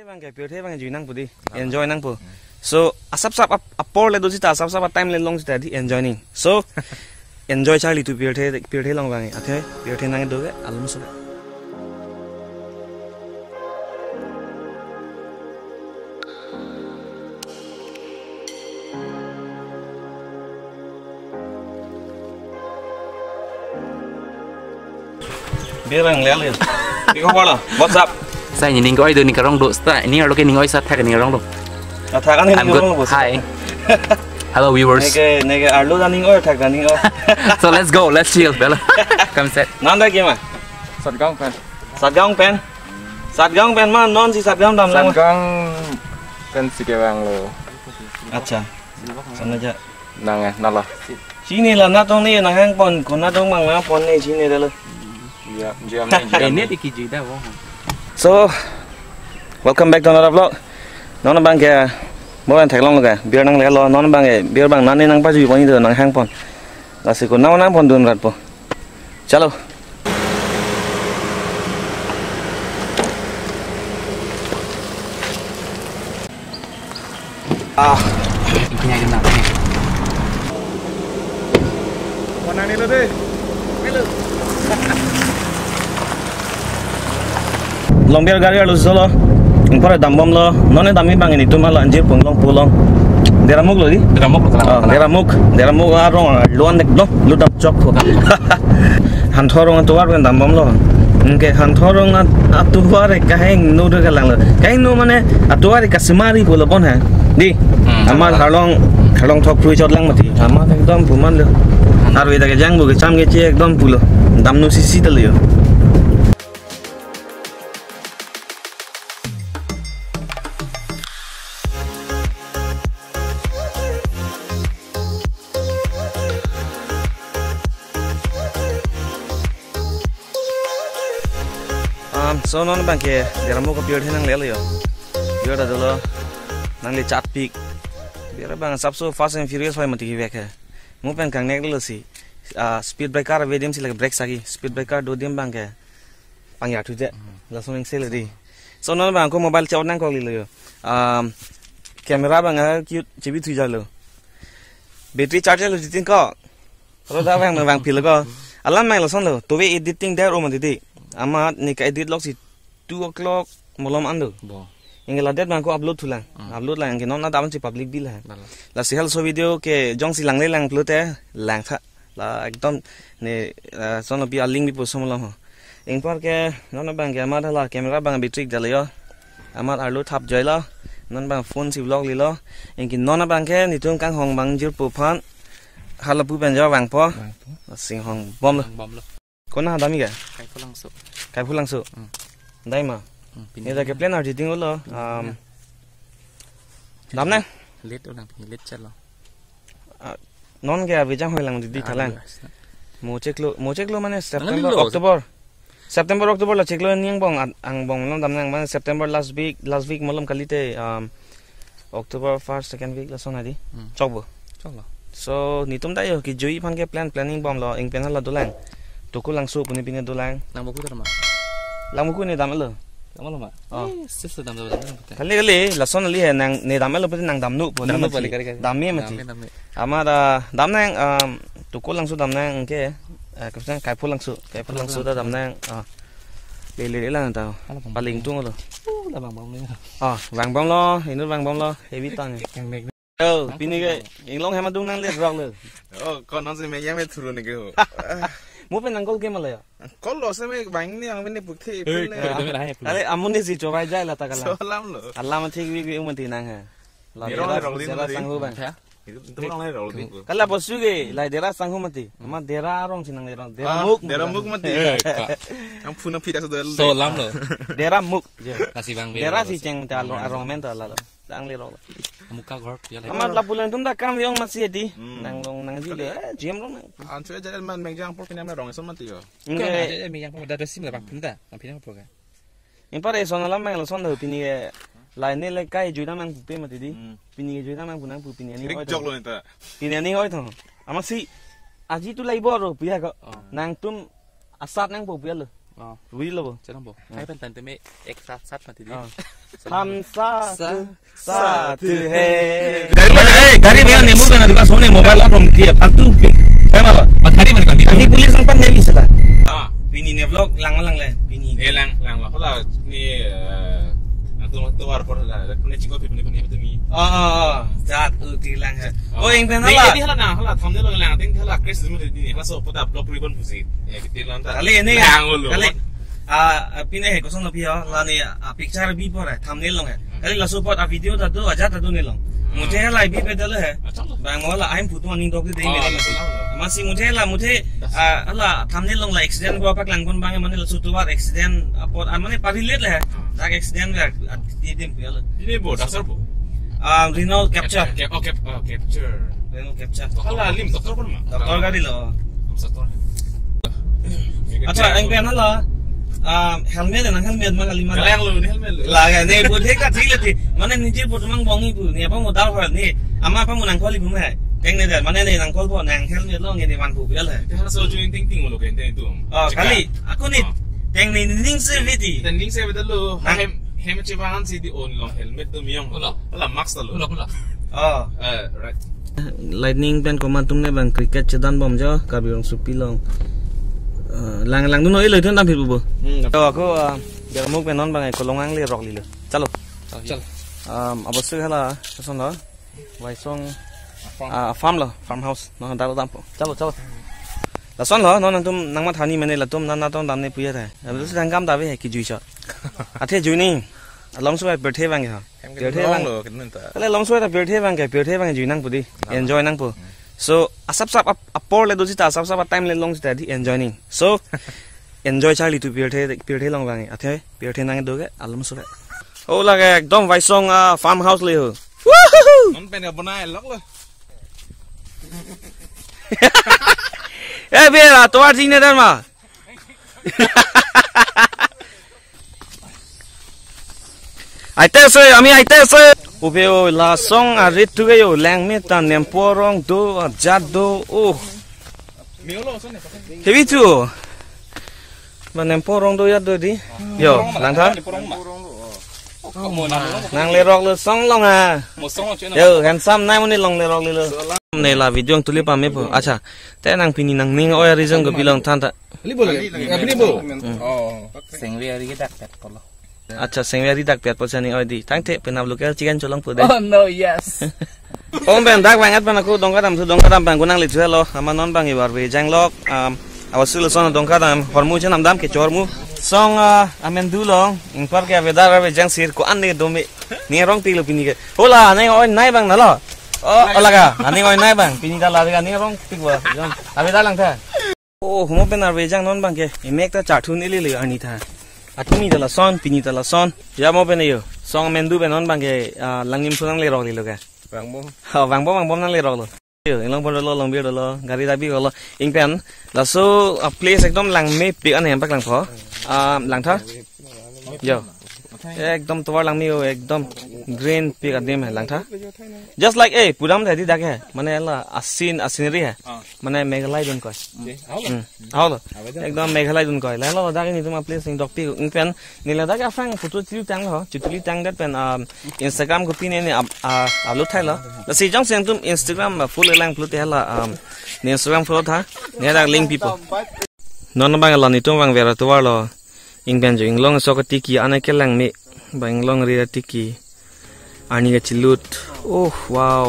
bang ke pure bang juinang pudi enjoy nang pu. So asap apor le dosi ta asap time le long sita di enjoy ning. So enjoy charlie tu pure long bang. Okay pure nang do ke alum so. Biar bang lihat. Ikaw pala. What's up? Saya ni ningoi do ni karong do sta ni alo ke ningoi sa thak ni karong do. Thak kan ni karong do. Hi. Hello viewers. Nege arlo da ningoi thak da ningoi. So let's go, let's chill, Bella. Come set. Nanda game ah? Satgang pen. Satgang pen. Satgang pen mah non si satgang dam lang. Satgang pen si kewang lo. Acha. Sana aja. Nang nala. Sini lah na tong ni na hang pon, kon na tong mang na pon ni sini dah lo. Ya, jam Ini dikiji dah wong. So, welcome back to another vlog. Nona bang ke, mau yang thek long lo ke, biar nang leh lo, nona bang ke, biar bang nani nang pas pon itu nang hang pon. Lasi ko nang pon dun rat po. Chalo. Ini ada nak ni. Mana ni lo deh? Long biar gari alu solo. Impor dam bom lo, nona dami bang ini tu malah anjir pun long pulong. Deramuk lo di? Deramuk arong luan dek lo, lu dap chok po. Hantorong atuar kan dam bom lo. Ke hantorong atuar kaheng nu de kalang lo. Kaheng nu mana atuar kasimari pula pon ha. Di. Amat halong thok pui chot lang mati. Amat ekdom puman lo. Aru ida ke jang bu ke cham ke che ekdom pulo. Dam nu sisi tel yo. So non bang ke deramu ko pure nang lelo yo. Pure da dolo nang le chat pik. Biar bang sabso fast and furious hoy mati vek hai. Mu pen kang nek lo si speed breaker vedem si like break sagi. Speed breaker do dim bang ke pangya thu je. Langsung ing sel di. So non bang ko mobile chaw nang ko li yo. Camera bang cute chibi thu ja lo. Battery charger lo jitin ko. Ro da bang pil ko. Alam mai lo son lo. To we editing there o mati di. Amat ni ka edit log si 2 o'clock malam ando. Inge ladet bang ko upload thulang. Upload lang ke non na daman si public bill hai. La si hal so video ke jong si lang le lang upload hai lang tha. La ekdom ne sono bi link bi posom lo. Ing par ke non bang ke amat hala camera bang bi trick dalyo. Amat arlo thap jai lo. Non bang phone si vlog li lo. Ing ki non bang ke ni tung kang hong bang jir pu phan. Hala pu ben jaw bang po. Sing hong bom lo. Kau nak dami ke? Kai pulang su. Dai ma. Ini dah ke plan ada tinggal lo. Dam na? Lit orang pilih lit calo. Non ke abis jam hilang di thalang. Mau cek lo mana September Oktober lah cek lo ni ang bong malam dam nang mana September last week malam kali te October first second week lah so nadi. Coba. So ni tum tayo ki jui pan ke planning bom lo ing plan lah dolang. Toko langsung punya pindah dolang. Lang buku terma. Lang buku ni dam lo. Kamu lama. Sisa dam dam. Kali lason ali hai nang ni dam lo pun nang dam nu pun. Dam ni mati. Amada dam nang toko langsung dam nang ke. Kemudian kai pun langsung dah dam nang. Le lah tau. Paling tung lo. Bang bom ni. Bang bom lo. Ini bang bom lo. Heavy tan. Oh, pini ke. Engleng hema dung nang le rock lo. Oh, kau nasi meja me turun ni ke? Mu pen nangkol ke malaya. Kau lo sama bang ni ang ni bukti. Ale amun ni si coba jai lah tak kalah. Soalam lo. Allah mati wik umati nang ha. Dera sanghu bang. Itu orang lain rol ni. Kalau bosu ke, lai dera sanghu mati. Amat dera arong sinang dera. Dera muk mati. Ang puna pita sudah. Soalam lo. Dera muk. Kasih bang. Dera si ceng talo arong mental lah. Ang lirol. Muka gor. Amat lapulan tum dah kam liong masih di. Nang jile. Jam long. Antu aja man mengjang por pinam rong so mati yo. Enggak, mengjang por dah sim lah bang. Pindah. Pindah por kan. Impare sono lam mang lo sono pini lai ne le kai juida mang pe mati di. Pini juida mang punang pu pini ni. Jok lo nita. Pini ni hoi thong. Amat si aji tu lai bor ro pia ko. Nang tum asat nang po pia lo. Vui lắm. Chứ không bộ. Hay bên tận tới mấy extra sát mà thì đi. Tham sa thứ he. Gari में नेमू पे ना दुकान सोने मोबाइल आप हम किया पत्तू क्या मालूम? Matahari mana kan? Ini polis ang pandai bisa lah. Bini ni vlog lang le. Bini. Lang. Kalau ni tu war por la. Kena cikgu pun tu mi. Jat uti lang hai. Oh, yang pernah Ni lah. dia hala thamne lo lang. Ting hala Chris dulu ni. Hala so pada blog ribbon pusi. Kita lang ta. Kali ini lang lo. kali pine hai kosong lo pia. Lani picture bi por hai. Thumbnail long hai. Kali la support video ta tu aja ta tu ni long. मुझे हाला भी पे दल है बैंग वाला आइम फुटू अनिंग डॉक्टर दे मेरे मासी मुझे हाला थामने लोग ला एक्सीडेंट को पाक लंगन बांगे मने सुतु बार एक्सीडेंट अपॉट मने पारी लेट है ताक एक्सीडेंट में ये दिन पे ini bo dasar bo Reno capture capture Reno capture hala lim doktor pun mah doctor गाड़ी लो doktor अच्छा एंग पे ना ला helmet na helmet ma kali ma kalang lo ni helmet lo la ga ne bo the ka thi le thi mane nije bo mang bongi bu ne pa mo dal ho ni ama pa mo nang kholi bu me keng ne da mane ne nang khol bo nang helmet lo nge ne wan bu bel hai dia hala so join ting lo kan tu kali aku ni keng ni ning se vidi dan ning se betul lo hem cebahan si di on long helmet tu miang hala max lo right lightning pen command tumne bang cricket chedan bom jo Karbi rong supi long lang tu nói lời thuyết tam phiền bù rồi cô giờ muốn bên non bằng ngày có long ăn lì rọc lì lừa chalo abis itu hela kesan đó vài song farm lo farm house nó đã làm chalo là son lo nó tum nang ma thani mene là tum nana tong dam ne puya thai abis itu gam da ve ki jui shot athe jui ni long suai berthe bang ha berthe bang lo kan minta kale long suai ta berthe bang jui nang pudi enjoy nang pu so asap apor le dosi ta asap time le long sta di enjoying so enjoy chali tu pirthe long bang athe pirthe nang do ge alum sure o la ge ekdom vai song farm house le ho non pen ga banai lok lo ए बेरा तोर जी ने दर मा आइते से আমি आइते Upeo la song a ritu gayo lang me tan nem porong do jat do miolo son ne hebi tu ba nem porong do jat do di yo lang tha nang le rok le song long mo song lo chen yo handsome nai mon long le rok le ne la video ang tuli pa me po acha te nang pini nang ning oya reason go bilong tan ta libo libo Sengwe ari kita pet kalau. अच्छा सेंगवेरी तक पेट पछानी ओदी थांथे पेनाब local chicken चोलंग पुदे Oh no, yes. Om ben dak banget panaku dongkadam bang gunang litu lo ama non bang ibar we janglok awasul son dongkadam hormu janam dam ke chormu song amen dulong ingpar ke vedar we jang sir ko anne domi ni rong pi lo pini ke hola nei oi nai bang nalo alaga ani oi nai bang pini dala ga ni rong pi wa jong aveda lang tha oh homo penar we jang non bang ke imek ta chathun ili le ani tha atumi dala son pini dala son ya mo ben yo song mendu ben non bang ke langim sunang le rok li lo ka bang bom nang le rok lo yo englong pon lo long bi lo gari da bi lo ing pen la so place ekdom lang me pi an hem pak lang pho lang tha yo ekdom towar lang mi yo ekdom green pi ka dem hai lang tha just like pudam thai di dak hai mane la asinri hai mane meghalai dun koi halo ekdom meghalai dun koi la lo dak ni tuma place ing dok pi ing pen ni la dak afang photo chiu tang lo chutuli tang dat pen Instagram ko pin ni upload thai lo la si jong seng tum Instagram full lang upload hai la ni Instagram follow tha ni dak link people non bang la ni tum bang vera towar lo ing pen jo ing long so ka tiki ana ke lang me bang long ri tiki ani ga chilut oh wow